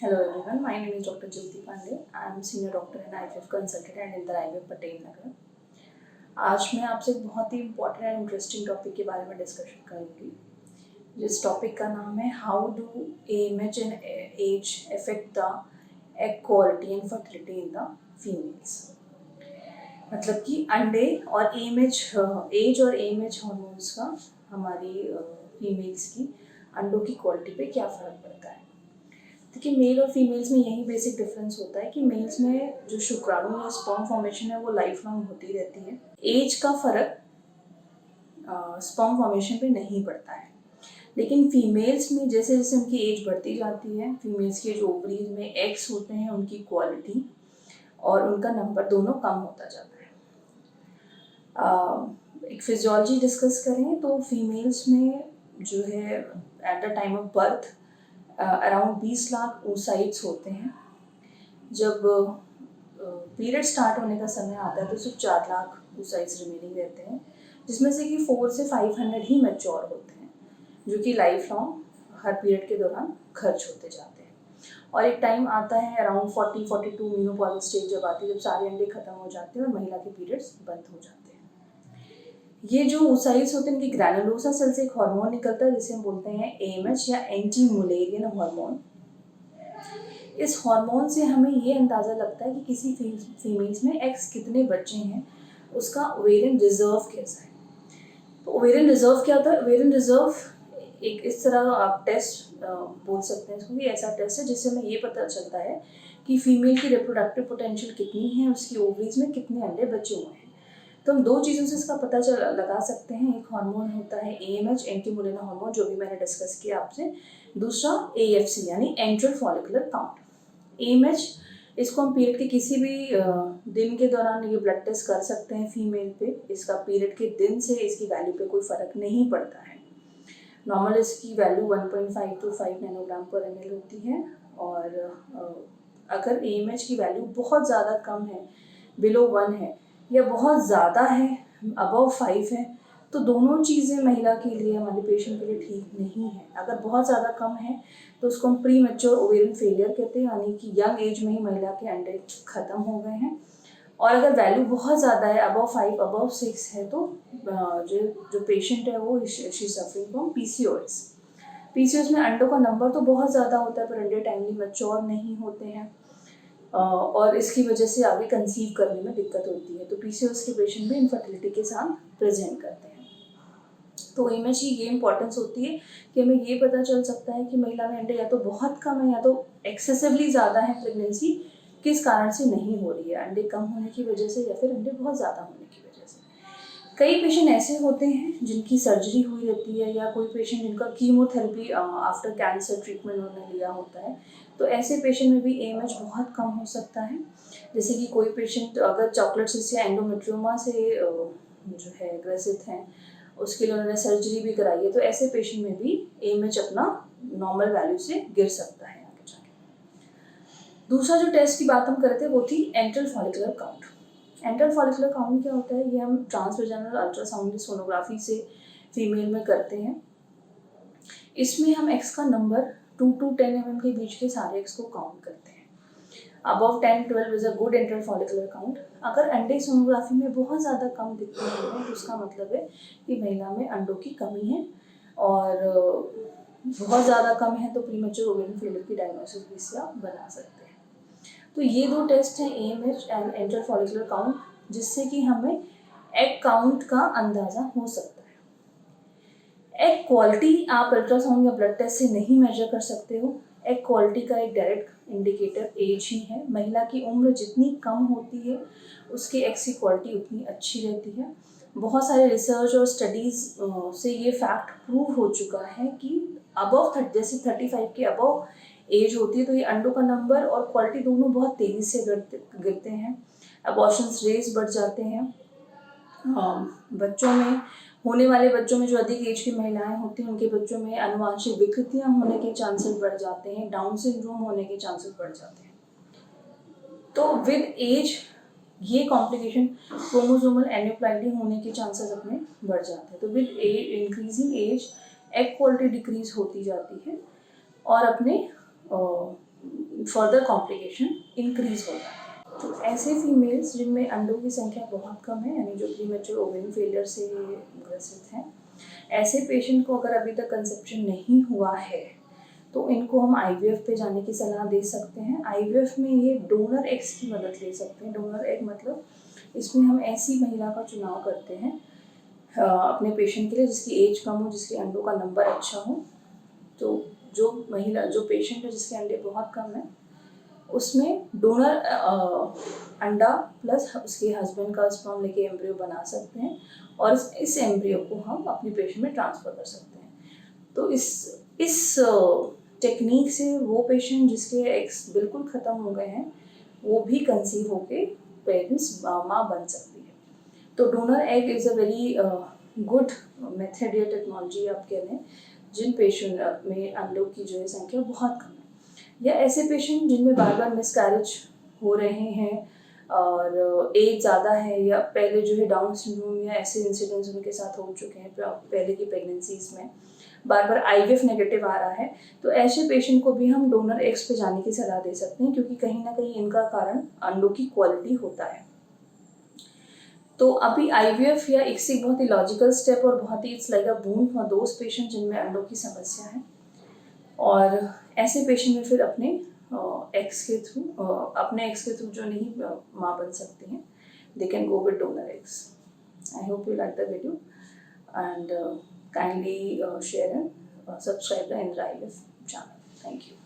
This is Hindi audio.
Hello everyone, my name is Dr. Jyoti Pandey. I am senior doctor and IVF consultant at Indira IVF Patel Nagar. आज मैं आपसे एक बहुत ही इम्पोर्टेंट एंड इंटरेस्टिंग टॉपिक के बारे में डिस्कशन करूँगी, जिस टॉपिक का नाम है how do AMH and age affect the egg quality and fertility in the females. मतलब कि अंडे और एज और AMH हार्मोन्स का हमारी फीमेल्स की अंडों की क्वालिटी पे क्या फ़र्क पड़ता है। देखिए, मेल और फीमेल्स में यही बेसिक डिफरेंस होता है कि मेल्स में जो शुक्राणु या स्पर्म फॉर्मेशन है वो लाइफ लॉन्ग होती रहती है। एज का फर्क स्पर्म फॉर्मेशन पे नहीं पड़ता है, लेकिन फीमेल्स में जैसे जैसे उनकी एज बढ़ती जाती है, फीमेल्स के जो ओवरीज में एग्स होते हैं उनकी क्वालिटी और उनका नंबर दोनों कम होता जाता है। एक फिजियोलॉजी डिस्कस करें तो फीमेल्स में जो है at the time of birth around 20 lakh oocytes होते हैं। जब पीरियड स्टार्ट होने का समय आता है तो सिर्फ 4 लाख oocytes रिमेनिंग रहते हैं, जिसमें से कि 400 से 500 ही मैच्योर होते हैं, जो कि लाइफ लॉन्ग हर पीरियड के दौरान खर्च होते जाते हैं। और एक टाइम आता है अराउंड 40-42 मीनोपॉजल स्टेज जब आती है, जब सारे अंडे खत्म हो जाते हैं और महिला के पीरियड्स बंद हो जाते हैं। ये जो oocytes होते हैं इनकी ग्रैनुलोसा सेल से एक हार्मोन निकलता है जिसे हम बोलते हैं AMH या एंटी मुलेरियन हार्मोन। इस हार्मोन से हमें ये अंदाज़ा लगता है कि किसी फीमेल्स में एग्स कितने बच्चे हैं, उसका ओवेरियन रिजर्व कैसा है। तो ओवेरियन रिजर्व क्या होता है? ओवेरियन रिजर्व एक इस तरह आप टेस्ट बोल सकते हैं इसको, कि ऐसा टेस्ट है जिससे हमें ये पता चलता है कि फीमेल की रिप्रोडक्टिव पोटेंशियल कितनी है, उसकी ओवरीज में कितने अंडे बचे हुए हैं। तो हम दो चीज़ों से इसका पता लगा सकते हैं। एक हार्मोन होता है AMH एंटी मुलेरियन हार्मोन, जो भी मैंने डिस्कस किया आपसे। दूसरा AFC यानी एंट्रल फॉलिकुलर काउंट। AMH इसको हम पीरियड के किसी भी दिन के दौरान ये ब्लड टेस्ट कर सकते हैं फीमेल पे। इसका पीरियड के दिन से इसकी वैल्यू पे कोई फ़र्क नहीं पड़ता है। नॉर्मल इसकी वैल्यू 1.5 to 5 नैनोग्राम पर ml होती है। और अगर AMH की वैल्यू बहुत ज़्यादा कम है, बिलो 1 है, या बहुत ज़्यादा है, अबव 5 है, तो दोनों चीज़ें महिला के लिए, हमारे पेशेंट के लिए ठीक नहीं है। अगर बहुत ज़्यादा कम है तो उसको हम प्री मैच्योर ओवेरियन फेलियर कहते हैं, यानी कि यंग एज में ही महिला के अंडे ख़त्म हो गए हैं। और अगर वैल्यू बहुत ज़्यादा है, अबव 5, अबव 6 है, तो जो पेशेंट है वो she suffering from PCOS। PCOS में अंडों का नंबर तो बहुत ज़्यादा होता है पर अंडे टाइमली मैच्योर नहीं होते हैं, और इसकी वजह से आगे कंसीव करने में दिक्कत होती है। तो PCOS के पेशेंट भी इनफर्टिलिटी के साथ प्रेजेंट करते हैं। तो AMH की ये इंपॉर्टेंस होती है कि हमें ये पता चल सकता है कि महिला में अंडे या तो बहुत कम है या तो एक्सेसिवली ज़्यादा है। प्रेगनेंसी किस कारण से नहीं हो रही है, अंडे कम होने की वजह से या फिर अंडे बहुत ज़्यादा होने की वजह से। कई पेशेंट ऐसे होते हैं जिनकी सर्जरी हुई रहती है, या कोई पेशेंट जिनका कीमोथेरेपी आफ्टर कैंसर ट्रीटमेंट उन्होंने लिया होता है, तो ऐसे पेशेंट में भी AMH बहुत कम हो सकता है। जैसे कि कोई पेशेंट अगर चॉकलेट सिस्ट या एंडोमेट्रियोमा से जो है ग्रसित हैं, उसके लिए उन्होंने सर्जरी भी कराई है, तो ऐसे पेशेंट में भी AMH अपना नॉर्मल वैल्यू से गिर सकता है आगे जाके। दूसरा जो टेस्ट की बात हम करते हैं वो थी enteral follicular count. Enteral follicular count क्या होता है? ये हम ट्रांसवेजाइनल अल्ट्रासाउंड सोनोग्राफी से फीमेल में करते हैं। इसमें हम एक्स का नंबर 2 to 10 mm के बीच के सारे एक्स को काउंट करते हैं। Above 10-12 is a good enteral follicular count. अगर अंडे सोनोग्राफी में बहुत ज़्यादा कम दिखते हैं तो उसका मतलब है कि महिला में अंडों की कमी है, और बहुत ज़्यादा कम है तो प्रीमेच्योर ओवेरियन फेलियर की डायग्नोसिस भी इससे आप बना सकते हैं। तो ये दो टेस्ट हैं AMH and enteral follicular count, जिससे कि हमें एग काउंट का अंदाज़ा हो सकता है। एग क्वालिटी आप अल्ट्रासाउंड या ब्लड टेस्ट से नहीं मेजर कर सकते हो। एग क्वालिटी का एक डायरेक्ट इंडिकेटर एज ही है। महिला की उम्र जितनी कम होती है उसके एग्स की क्वालिटी उतनी अच्छी रहती है। बहुत सारे रिसर्च और स्टडीज़ से ये फैक्ट प्रूव हो चुका है कि अबव 30, जैसे 35 के अबव एज होती है तो ये अंडों का नंबर और क्वालिटी दोनों बहुत तेज़ी से गिरते हैं। अबॉर्शंस रेट्स बढ़ जाते हैं। बच्चों में होने वाले बच्चों में जो अधिक एज की महिलाएं होती हैं उनके बच्चों में आनुवांशिक विकृतियां होने के चांसेस बढ़ जाते हैं, डाउन सिंड्रोम होने के चांसेस बढ़ जाते हैं। तो विद एज ये कॉम्प्लिकेशन क्रोमोसोमल एन्यूप्लाइडी होने के चांसेस अपने बढ़ जाते हैं। तो with increasing age egg quality decrease होती जाती है और अपने फर्दर कॉम्प्लिकेशन इंक्रीज हो जाता है। तो ऐसे फीमेल्स जिनमें अंडों की संख्या बहुत कम है, यानी जो प्रीमेच्योर ओवेरियन फेलियर से ग्रसित हैं, ऐसे पेशेंट को अगर अभी तक कंसेप्शन नहीं हुआ है तो इनको हम आईवीएफ पे जाने की सलाह दे सकते हैं। आईवीएफ में ये डोनर एग्स की मदद ले सकते हैं। डोनर एग मतलब इसमें हम ऐसी महिला का चुनाव करते हैं अपने पेशेंट के लिए जिसकी एज कम हो, जिसके अंडों का नंबर अच्छा हो। तो जो पेशेंट है जिसके अंडे बहुत कम है, उसमें डोनर अंडा प्लस उसके हस्बैंड का स्पर्म लेके एम्ब्रियो बना सकते हैं और इस एम्ब्रियो को हम अपने पेशेंट में ट्रांसफ़र कर सकते हैं। तो इस टेक्निक से वो पेशेंट जिसके एग्स बिल्कुल ख़त्म हो गए हैं वो भी कंसीव होके पेरेंट्स माँ बन सकती है। तो donor egg is a very good method या टेक्नोलॉजी आप कह लें, जिन पेशेंट में अंडों की जो है संख्या बहुत कम है, या ऐसे पेशेंट जिनमें बार बार मिसकैरेज हो रहे हैं और एज ज़्यादा है, या पहले जो है डाउन सिंड्रोम या ऐसे इंसिडेंट्स उनके साथ हो चुके हैं पहले की प्रेगनेंसीज में, बार बार आईवीएफ नेगेटिव आ रहा है, तो ऐसे पेशेंट को भी हम डोनर एग्स पे जाने की सलाह दे सकते हैं, क्योंकि कहीं ना कहीं इनका कारण अंडों की क्वालिटी होता है। तो अभी आईवीएफ या ICSI बहुत ही लॉजिकल स्टेप और बहुत ही it's like a boon for those patient जिनमें अंडों की समस्या है, और ऐसे पेशेंट में फिर अपने एग्स के थ्रू जो नहीं माँ बन सकते हैं, they can go with donor eggs. I hope you like the video and kindly share and subscribe the Indra IVF channel. Thank you.